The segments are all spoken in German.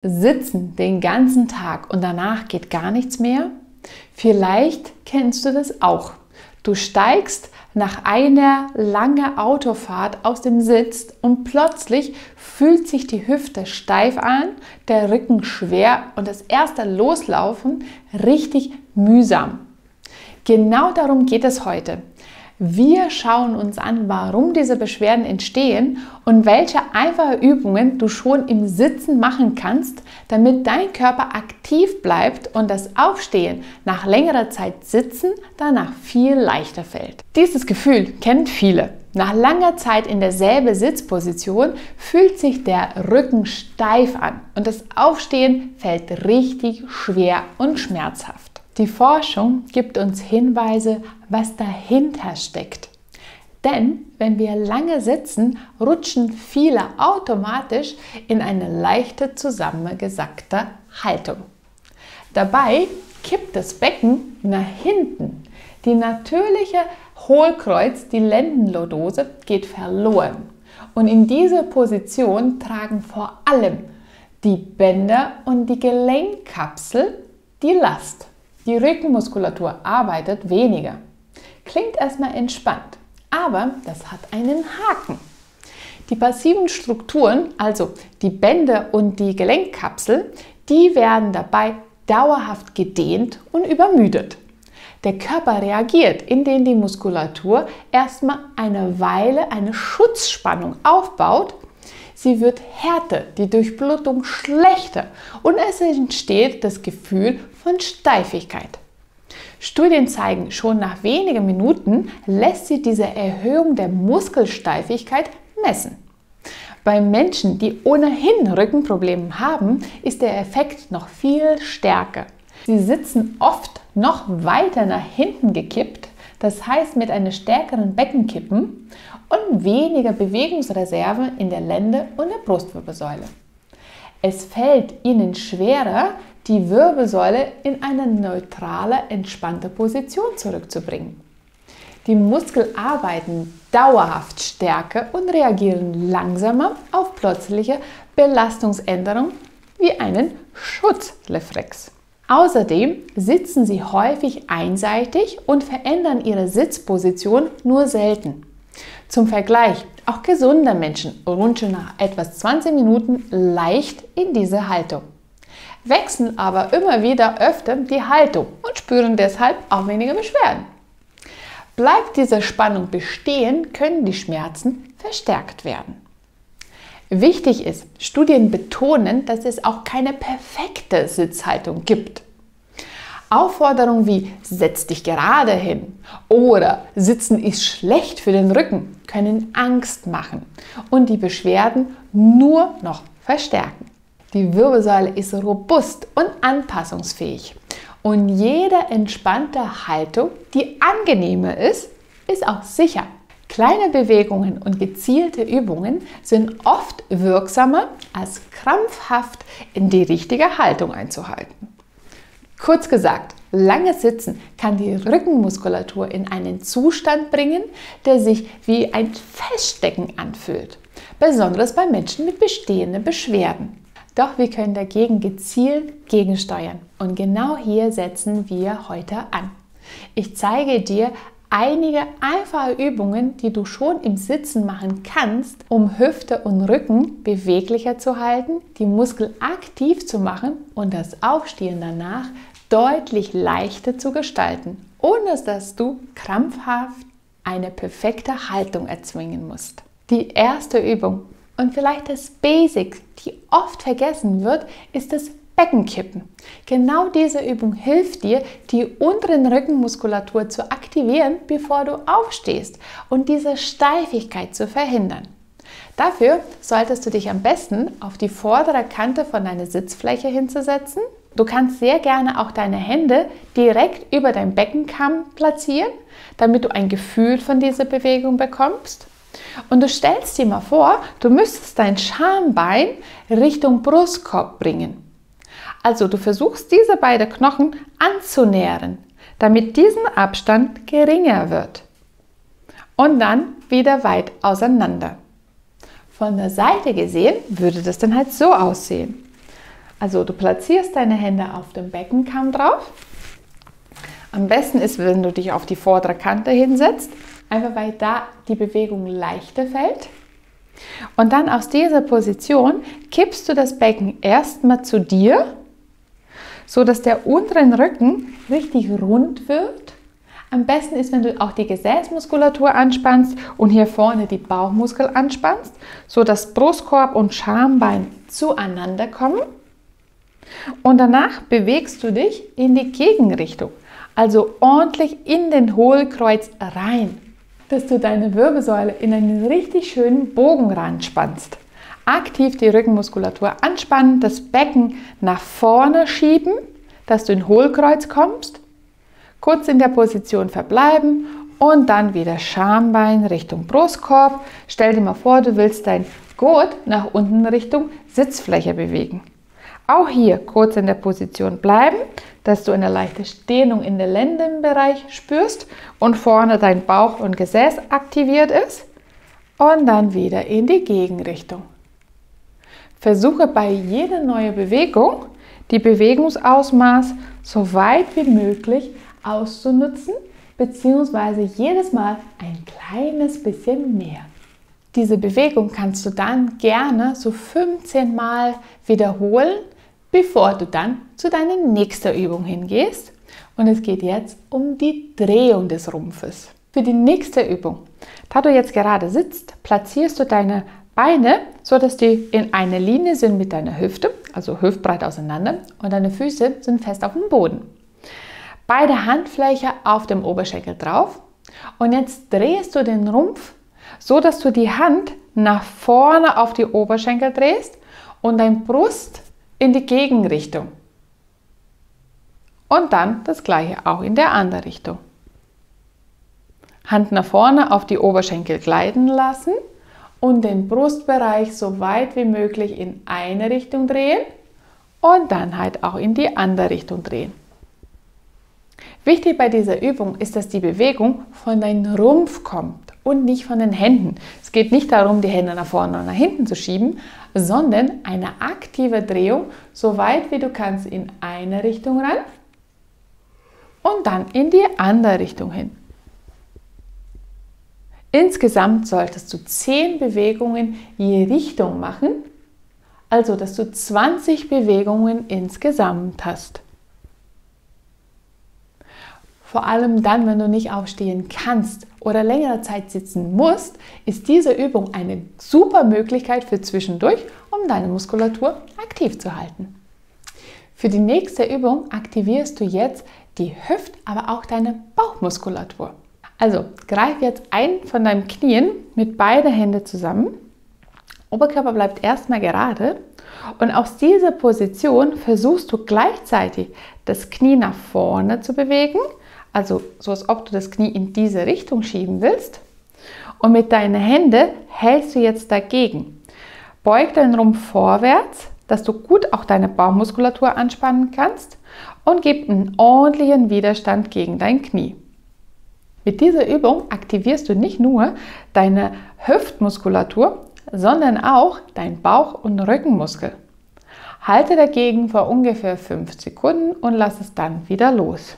Sitzen den ganzen Tag und danach geht gar nichts mehr? Vielleicht kennst du das auch. Du steigst nach einer langen Autofahrt aus dem Sitz und plötzlich fühlt sich die Hüfte steif an, der Rücken schwer und das erste Loslaufen richtig mühsam. Genau darum geht es heute. Wir schauen uns an, warum diese Beschwerden entstehen und welche einfache Übungen du schon im Sitzen machen kannst, damit dein Körper aktiv bleibt und das Aufstehen nach längerer Zeit Sitzen danach viel leichter fällt. Dieses Gefühl kennen viele. Nach langer Zeit in derselben Sitzposition fühlt sich der Rücken steif an und das Aufstehen fällt richtig schwer und schmerzhaft. Die Forschung gibt uns Hinweise, was dahinter steckt. Denn wenn wir lange sitzen, rutschen viele automatisch in eine leichte zusammengesackte Haltung. Dabei kippt das Becken nach hinten. Die natürliche Hohlkreuz, die Lendenlordose, geht verloren. Und in dieser Position tragen vor allem die Bänder und die Gelenkkapsel die Last. Die Rückenmuskulatur arbeitet weniger. Klingt erstmal entspannt, aber das hat einen Haken. Die passiven Strukturen, also die Bänder und die Gelenkkapsel, die werden dabei dauerhaft gedehnt und übermüdet. Der Körper reagiert, indem die Muskulatur erstmal eine Weile eine Schutzspannung aufbaut. Sie wird härter, die Durchblutung schlechter und es entsteht das Gefühl von Steifigkeit. Studien zeigen, schon nach wenigen Minuten lässt sich diese Erhöhung der Muskelsteifigkeit messen. Bei Menschen, die ohnehin Rückenprobleme haben, ist der Effekt noch viel stärker. Sie sitzen oft noch weiter nach hinten gekippt, das heißt mit einer stärkeren Beckenkippen und weniger Bewegungsreserve in der Lende und der Brustwirbelsäule. Es fällt ihnen schwerer, die Wirbelsäule in eine neutrale, entspannte Position zurückzubringen. Die Muskeln arbeiten dauerhaft stärker und reagieren langsamer auf plötzliche Belastungsänderungen wie einen Schutzreflex. Außerdem sitzen sie häufig einseitig und verändern ihre Sitzposition nur selten. Zum Vergleich, auch gesunde Menschen rutschen nach etwa 20 Minuten leicht in diese Haltung, wechseln aber immer wieder öfter die Haltung und spüren deshalb auch weniger Beschwerden. Bleibt diese Spannung bestehen, können die Schmerzen verstärkt werden. Wichtig ist, Studien betonen, dass es auch keine perfekte Sitzhaltung gibt. Aufforderungen wie „Setz dich gerade hin“ oder „Sitzen ist schlecht für den Rücken“ können Angst machen und die Beschwerden nur noch verstärken. Die Wirbelsäule ist robust und anpassungsfähig und jede entspannte Haltung, die angenehmer ist, ist auch sicher. Kleine Bewegungen und gezielte Übungen sind oft wirksamer als krampfhaft in die richtige Haltung einzuhalten. Kurz gesagt, langes Sitzen kann die Rückenmuskulatur in einen Zustand bringen, der sich wie ein Feststecken anfühlt, besonders bei Menschen mit bestehenden Beschwerden. Doch wir können dagegen gezielt gegensteuern und genau hier setzen wir heute an. Ich zeige dir einige einfache Übungen, die du schon im Sitzen machen kannst, um Hüfte und Rücken beweglicher zu halten, die Muskeln aktiv zu machen und das Aufstehen danach deutlich leichter zu gestalten, ohne dass du krampfhaft eine perfekte Haltung erzwingen musst. Die erste Übung und vielleicht das Basic, die oft vergessen wird, ist das Beckenkippen. Genau diese Übung hilft dir, die unteren Rückenmuskulatur zu aktivieren, bevor du aufstehst und diese Steifigkeit zu verhindern. Dafür solltest du dich am besten auf die vordere Kante von deiner Sitzfläche hinzusetzen. Du kannst sehr gerne auch deine Hände direkt über dein Beckenkamm platzieren, damit du ein Gefühl von dieser Bewegung bekommst. Und du stellst dir mal vor, du müsstest dein Schambein Richtung Brustkorb bringen. Also du versuchst diese beiden Knochen anzunähern, damit dieser Abstand geringer wird. Und dann wieder weit auseinander. Von der Seite gesehen würde das dann halt so aussehen. Also du platzierst deine Hände auf dem Beckenkamm drauf. Am besten ist, wenn du dich auf die vordere Kante hinsetzt, einfach weil da die Bewegung leichter fällt. Und dann aus dieser Position kippst du das Becken erstmal zu dir, so dass der untere Rücken richtig rund wird. Am besten ist, wenn du auch die Gesäßmuskulatur anspannst und hier vorne die Bauchmuskel anspannst, so dass Brustkorb und Schambein zueinander kommen. Und danach bewegst du dich in die Gegenrichtung, also ordentlich in den Hohlkreuz rein, dass du deine Wirbelsäule in einen richtig schönen Bogenrand spannst. Aktiv die Rückenmuskulatur anspannen, das Becken nach vorne schieben, dass du in Hohlkreuz kommst, kurz in der Position verbleiben und dann wieder Schambein Richtung Brustkorb. Stell dir mal vor, du willst dein Gurt nach unten Richtung Sitzfläche bewegen. Auch hier kurz in der Position bleiben, dass du eine leichte Dehnung in den Lendenbereich spürst und vorne dein Bauch und Gesäß aktiviert ist und dann wieder in die Gegenrichtung. Versuche bei jeder neuen Bewegung die Bewegungsausmaß so weit wie möglich auszunutzen, beziehungsweise jedes Mal ein kleines bisschen mehr. Diese Bewegung kannst du dann gerne so 15 Mal wiederholen, bevor du dann zu deiner nächsten Übung hingehst. Und es geht jetzt um die Drehung des Rumpfes. Für die nächste Übung, da du jetzt gerade sitzt, platzierst du deine Beine, so dass die in einer Linie sind mit deiner Hüfte, also hüftbreit auseinander, und deine Füße sind fest auf dem Boden. Beide Handflächen auf dem Oberschenkel drauf. Und jetzt drehst du den Rumpf, so dass du die Hand nach vorne auf die Oberschenkel drehst und dein Brust in die Gegenrichtung. Und dann das gleiche auch in der anderen Richtung. Hand nach vorne auf die Oberschenkel gleiten lassen und den Brustbereich so weit wie möglich in eine Richtung drehen und dann halt auch in die andere Richtung drehen. Wichtig bei dieser Übung ist, dass die Bewegung von deinem Rumpf kommt und nicht von den Händen. Es geht nicht darum, die Hände nach vorne und nach hinten zu schieben, sondern eine aktive Drehung, so weit wie du kannst, in eine Richtung ran und dann in die andere Richtung hin. Insgesamt solltest du 10 Bewegungen je Richtung machen, also dass du 20 Bewegungen insgesamt hast. Vor allem dann, wenn du nicht aufstehen kannst oder längere Zeit sitzen musst, ist diese Übung eine super Möglichkeit für zwischendurch, um deine Muskulatur aktiv zu halten. Für die nächste Übung aktivierst du jetzt die Hüft-, aber auch deine Bauchmuskulatur. Also greif jetzt ein von deinen Knien mit beiden Händen zusammen. Oberkörper bleibt erstmal gerade und aus dieser Position versuchst du gleichzeitig das Knie nach vorne zu bewegen. Also so, als ob du das Knie in diese Richtung schieben willst. Und mit deinen Händen hältst du jetzt dagegen. Beug deinen Rumpf vorwärts, dass du gut auch deine Bauchmuskulatur anspannen kannst und gib einen ordentlichen Widerstand gegen dein Knie. Mit dieser Übung aktivierst du nicht nur deine Hüftmuskulatur, sondern auch dein Bauch- und Rückenmuskel. Halte dagegen für ungefähr 5 Sekunden und lass es dann wieder los.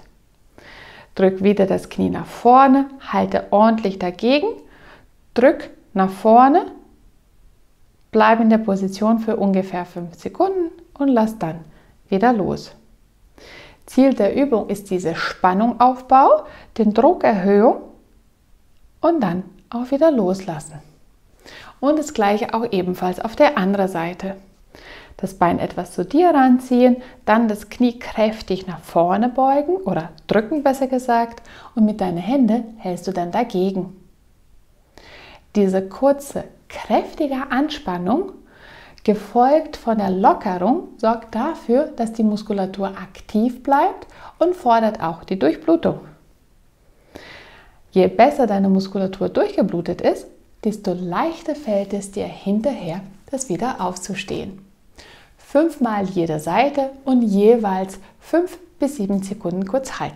Drück wieder das Knie nach vorne, halte ordentlich dagegen, drück nach vorne, bleib in der Position für ungefähr 5 Sekunden und lass dann wieder los. Ziel der Übung ist diese Spannungaufbau, den Druckerhöhung und dann auch wieder loslassen. Und das gleiche auch ebenfalls auf der anderen Seite. Das Bein etwas zu dir ranziehen, dann das Knie kräftig nach vorne beugen oder drücken besser gesagt und mit deinen Händen hältst du dann dagegen. Diese kurze, kräftige Anspannung, gefolgt von der Lockerung, sorgt dafür, dass die Muskulatur aktiv bleibt und fordert auch die Durchblutung. Je besser deine Muskulatur durchgeblutet ist, desto leichter fällt es dir hinterher, das wieder aufzustehen. 5 Mal jede Seite und jeweils 5 bis 7 Sekunden kurz halten.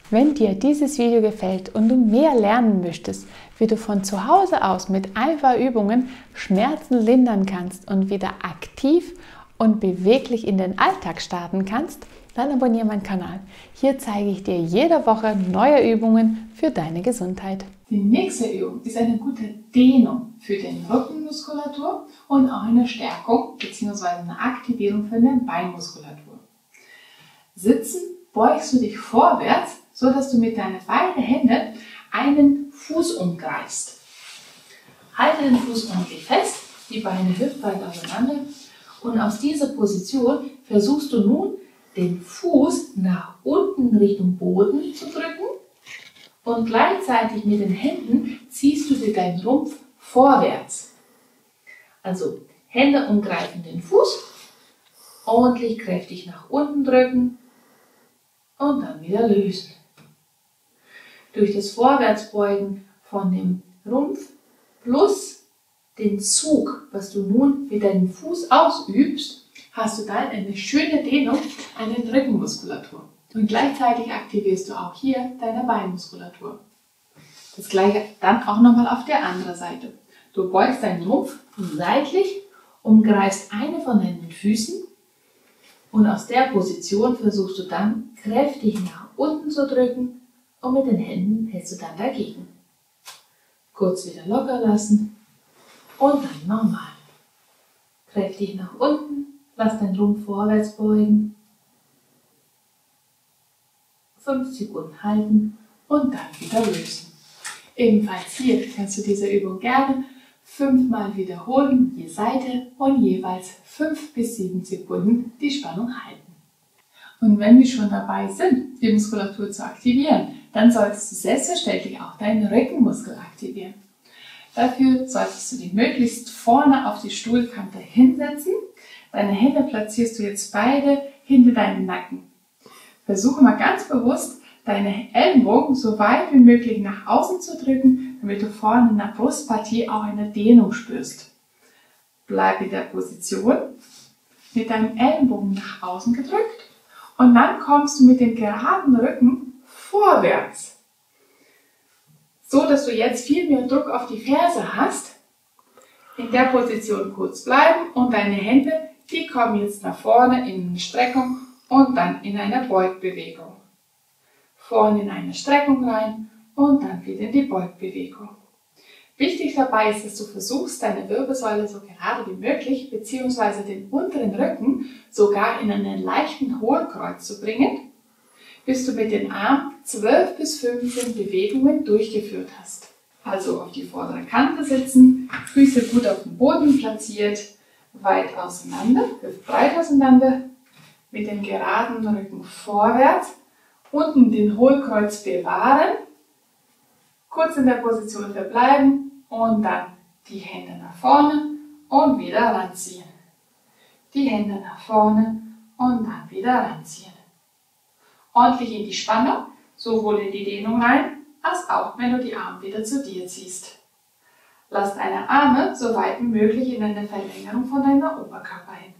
Wenn dir dieses Video gefällt und du mehr lernen möchtest, wie du von zu Hause aus mit einfachen Übungen Schmerzen lindern kannst und wieder aktiv und beweglich in den Alltag starten kannst, dann abonniere meinen Kanal. Hier zeige ich dir jede Woche neue Übungen für deine Gesundheit. Die nächste Übung ist eine gute Dehnung für die Rückenmuskulatur und auch eine Stärkung bzw. eine Aktivierung für die Beinmuskulatur. Sitzen beugst du dich vorwärts, sodass du mit deinen beiden Händen einen Fuß umgreifst. Halte den Fuß ordentlich fest, die Beine hüftweit auseinander und aus dieser Position versuchst du nun, den Fuß nach unten Richtung Boden zu drücken und gleichzeitig mit den Händen ziehst du dir deinen Rumpf vorwärts. Also Hände umgreifen den Fuß, ordentlich kräftig nach unten drücken und dann wieder lösen. Durch das Vorwärtsbeugen von dem Rumpf plus den Zug, was du nun mit deinem Fuß ausübst, hast du dann eine schöne Dehnung an der Rückenmuskulatur. Und gleichzeitig aktivierst du auch hier deine Beinmuskulatur. Das gleiche dann auch nochmal auf der anderen Seite. Du beugst deinen Rumpf seitlich, umgreifst eine von deinen Füßen und aus der Position versuchst du dann kräftig nach unten zu drücken und mit den Händen hältst du dann dagegen. Kurz wieder locker lassen und dann nochmal. Kräftig nach unten. Lass deinen Rumpf vorwärts beugen, 5 Sekunden halten und dann wieder lösen. Ebenfalls hier kannst du diese Übung gerne 5-mal wiederholen, je Seite und jeweils 5 bis 7 Sekunden die Spannung halten. Und wenn wir schon dabei sind, die Muskulatur zu aktivieren, dann solltest du selbstverständlich auch deinen Rückenmuskel aktivieren. Dafür solltest du dich möglichst vorne auf die Stuhlkante hinsetzen. Deine Hände platzierst du jetzt beide hinter deinem Nacken. Versuche mal ganz bewusst, deine Ellenbogen so weit wie möglich nach außen zu drücken, damit du vorne in der Brustpartie auch eine Dehnung spürst. Bleib in der Position, mit deinem Ellenbogen nach außen gedrückt und dann kommst du mit dem geraden Rücken vorwärts. So, dass du jetzt viel mehr Druck auf die Ferse hast. In der Position kurz bleiben und deine Hände, die kommen jetzt nach vorne in eine Streckung und dann in eine Beugbewegung. Vorne in eine Streckung rein und dann wieder in die Beugbewegung. Wichtig dabei ist, dass du versuchst, deine Wirbelsäule so gerade wie möglich bzw. den unteren Rücken sogar in einen leichten Hohlkreuz zu bringen, bis du mit den Armen 12 bis 15 Bewegungen durchgeführt hast. Also auf die vordere Kante sitzen, Füße gut auf dem Boden platziert, weit auseinander, hüftbreit auseinander, mit dem geraden Rücken vorwärts, unten den Hohlkreuz bewahren, kurz in der Position verbleiben und dann die Hände nach vorne und wieder ranziehen. Die Hände nach vorne und dann wieder ranziehen. Ordentlich in die Spannung, sowohl in die Dehnung rein, als auch wenn du die Arme wieder zu dir ziehst. Lass deine Arme so weit wie möglich in eine Verlängerung von deinem Oberkörper hin.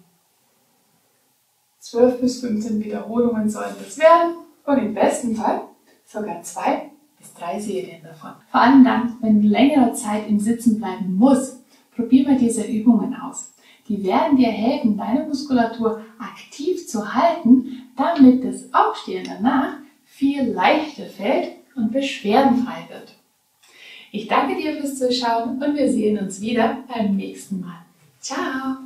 12 bis 15 Wiederholungen sollen das werden und im besten Fall sogar 2 bis 3 Serien davon. Vor allem dann, wenn du längere Zeit im Sitzen bleiben musst, probier mal diese Übungen aus. Die werden dir helfen, deine Muskulatur aktiv zu halten, damit das Aufstehen danach viel leichter fällt und beschwerdenfrei wird. Ich danke dir fürs Zuschauen und wir sehen uns wieder beim nächsten Mal. Ciao!